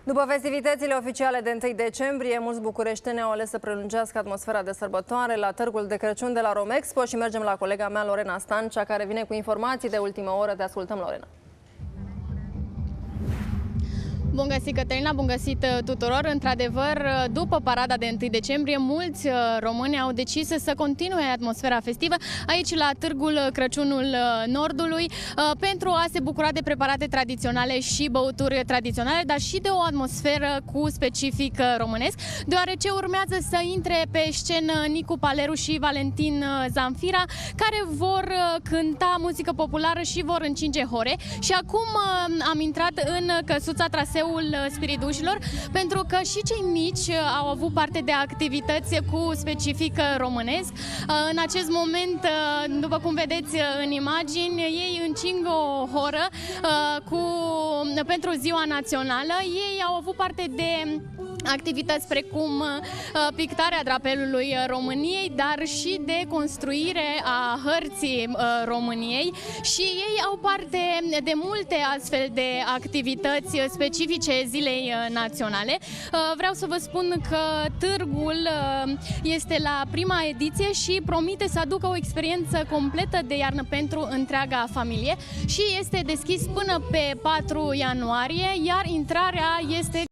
După festivitățile oficiale de 1 decembrie, mulți bucureșteni au ales să prelungească atmosfera de sărbătoare la Târgul de Crăciun de la Romexpo și mergem la colega mea, Lorena Stancea, care vine cu informații de ultimă oră. Te ascultăm, Lorena. Bun găsit, Cătălina, bun găsit tuturor. Într-adevăr, după parada de 1 decembrie, mulți români au decis să continue atmosfera festivă aici la Târgul Crăciunul Nordului pentru a se bucura de preparate tradiționale și băuturi tradiționale, dar și de o atmosferă cu specific românesc, deoarece urmează să intre pe scenă Nicu Paleru și Valentin Zamfira, care vor cânta muzică populară și vor încinge hore. Și acum am intrat în căsuța traseul Spiridușilor, pentru că și cei mici au avut parte de activități cu specific românesc. În acest moment, după cum vedeți în imagini, ei încing o horă pentru Ziua Națională. Ei au avut parte de activități precum pictarea drapelului României, dar și de construire a hărții României, și ei au parte de multe astfel de activități specifice Zilei Naționale. Vreau să vă spun că târgul este la prima ediție și promite să aducă o experiență completă de iarnă pentru întreaga familie și este deschis până pe 4 ianuarie, iar intrarea este